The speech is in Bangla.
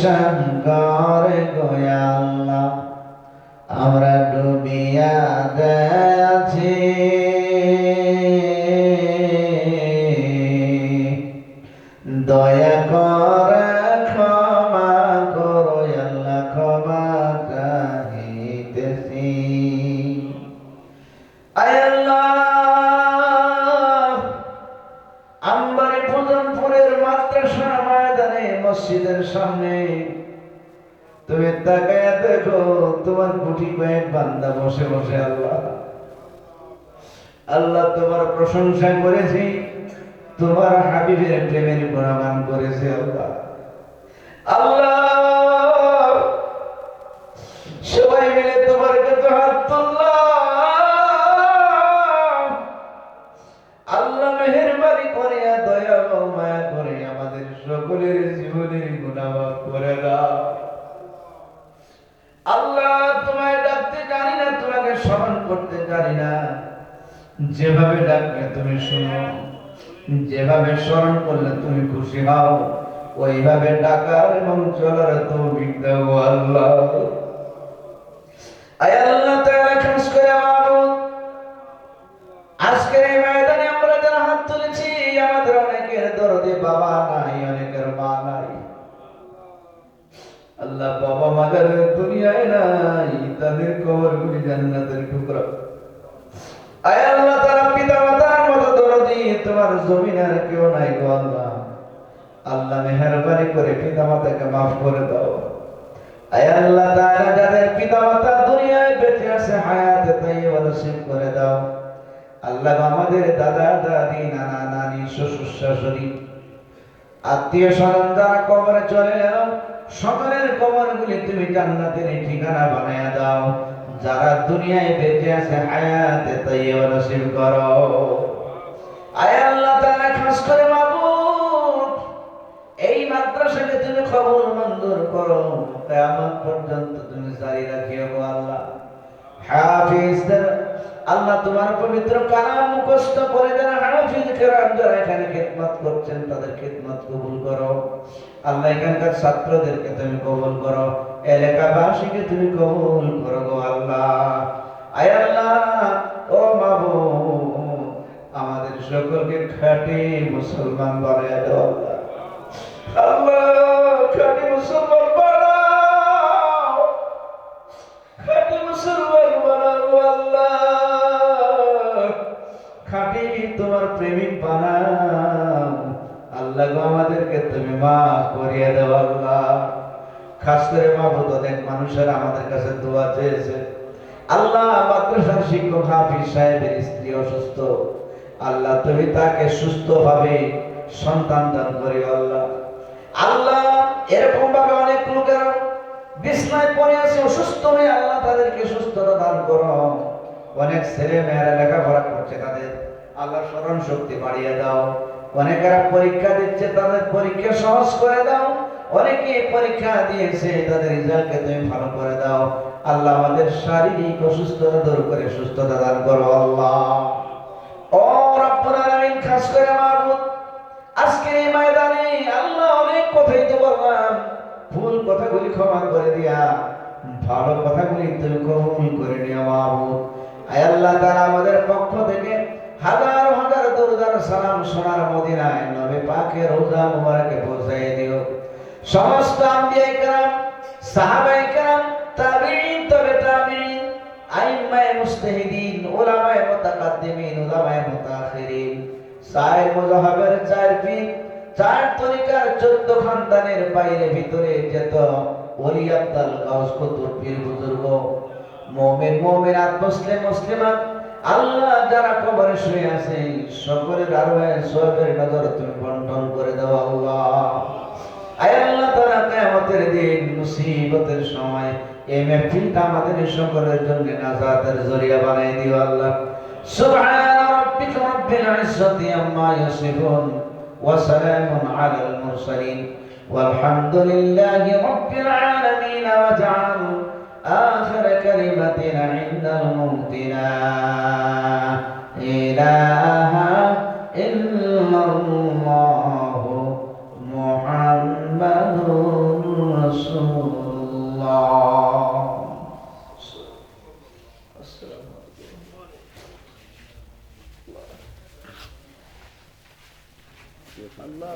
শঙ্কর গোয়াল্লা আমরা ডুবিয়া গেছি দয়া করে ক্ষমা করো আল্লাহ ক্ষমা চাহিতেছি আয় আল্লাহ আমবাড়ি পূজনপুরের মাদ্রাসা ময়দানে মসজিদের সামনে তুমি তাকায়া দেখো তোমার গুটি কয়েক বান্দা বসে বসে আল্লাহ আল্লাহ তোমার প্রশংসা করেছি তোমার হাবিবের প্রেমের গুণগান করেছে আল্লাহ আল্লাহ সবাই মিলে তোমার কাছে হাত তুললাম আল্লাহ মেহেরবানি করে দয়া ও মায়া করে আমাদের সকলের জীবনের গুনাহ মাফ করে দাও আল্লাহ তোমায় ডাকতে জানি না তোমাকে স্মরণ করতে জানি না যেভাবে ডাকলে তুমি শুনো যেভাবে স্মরণ করলে তুমি খুশি হও ওইভাবে ডাকার এবং চলার তৌফিক দাও আল্লাহ আয় আল্লাহ তাআলা খাস করে মাবুদ আজকের এই ময়দানে আমরা যারা হাত তুলেছি আমাদের অনেকের দরদে বাবা নাই অনেকের মা নাই আল্লাহ বাবা মাদের দুনিয়ায় নাই তাদের কবরগুলি জান্নাতের টুকরা আয় আল্লাহ তাআলা পিতা মাতার মতো দরদি তোমার জমিনের কেউ নাই গো আল্লাহ আল্লাহ মেহেরবানি করে পিতা মাতাকে maaf করে দাও আয় আল্লাহ তাআলা যাদের পিতা মাতা দুনিয়ায় বেঁচে আছে হায়াতে তাইয়্যিবা নসিব করে দাও আল্লাহ আমাদের দাদা দাদি নানা নানি শ্বশুর শাশুড়ি আত্মীয় স্বজন যারা কবরে চলে গেল সকলের কবরগুলি তুমি জান্নাতের ঠিকানা বানায়া দাও যারা দুনিয়ায় বেঁচে আছে হায়াতে তাইয়্যিবা নসিব করো আয় আল্লাহ তাআলা খাস করে মাবুদ এই মাদ্রাসাকে তুমি কবুল মঞ্জুর করো কিয়ামত পর্যন্ত তুমি জারি রাখিও গো আল্লাহ হাফিজদের আল্লাহ তোমার পবিত্র কালাম মুখস্থ করে যারা হাফিজ কেরাম যারা এখানে খিদমত করছেন তাদের খিদমত কবুল করো আল্লাহ এখানকার ছাত্রদেরকে তুমি কবুল করো এলাকাবাসীকে তুমি কবুল করো গো আল্লাহ আয় আল্লাহ ও মাবুদ আমাদের সকলকে খাঁটি মুসলমান বানায় দাও আল্লাহ খাঁটি মুসলমান বানাও খাঁটি মুসলমান বানাও আল্লাহ খাঁটি তোমার প্রেমিক বানাও আল্লাহ গো আমাদেরকে তুমি মাফ করিয়ে দাও আল্লাহ খাস করে মাবুদ অনেক মানুষের আমাদের কাছে দোয়া চেয়েছে আল্লাহ মাদ্রাসার শিক্ষক হাফিজ সাহেবের স্ত্রী অসুস্থ আল্লাহ তুমি তাকে সুস্থভাবে সন্তান দান করিও আল্লাহ আল্লাহ এরকম ভাবে অনেক লোকেরা বিছনায় পড়ে আছে অসুস্থ হয়ে আল্লাহ তাদেরকে সুস্থতা দান করো অনেক ছেলে মেয়েরা লেখাপড়া করছে তাদের আল্লাহ স্মরণ শক্তি বাড়িয়ে দাও অনেকেরা পরীক্ষা দিচ্ছে তাদের পরীক্ষা সহজ করে দাও অনেকে পরীক্ষা দিয়েছে তাদের রেজাল্টকে তুমি ভালো করে দাও আল্লাহ আমাদের শারীরিক অসুস্থতা দূর করে সুস্থতা দান করো আল্লাহ ও রব্বুল আলামিন খাস করে মাবুদ আজকে এই ময়দানে আল্লাহ অনেক কথাই তো বললাম ভুল কথাগুলি ক্ষমা করে দিয়া ভালো কথাগুলি তুমি কবুল করে নিও মাবুদ আয় আল্লাহ তাআলা আমাদের পক্ষ থেকে হাজার হাজার দরুদ আর সালাম সোনার মদিনায় নবী পাকের রওজা মুবারকে পৌঁছায় দিও সমস্ত আম্বিয়া کرام সাহাবায়ে کرام তাবিঈন তবে তাবিঈন আইম্মায়ে মুজতাহিদিন উলামায়ে মুতাকাদ্দিমিন উলামায়ে মুতাআখিরিন সাইর মুজাহাবের চার পীর চার তরিকার 14 খানদানের বাইরে ভিতরে যত ওলি আব্দাল গাউস কুতুব পীর বুজুর্গ মুমিন মুমিনাত মুসলিম মুসলিমাত আল্লাহ যারা কবরে শুয়ে আছে সকলের আরওয়াহে সওয়াবের নজর তুমি বন্টন করে দাও আল্লাহ আয় আল্লাহ তাআলা কিয়ামতের দিন মুসিবতের সময় এই মাহফিলটা আমাদের সকলের জন্য নাজাতের জরিয়া বানাই দিও আল্লাহ সুবহান রাব্বিকা রাব্বিল ইজ্জাতি আম্মা ইয়াসিফুন ওয়া সালামুন আলাল মুরসালিন والحمد لله رب العالمين واجعل آخر كلمتنا عند الموت لا إله إلا الله محمد আল্লাহ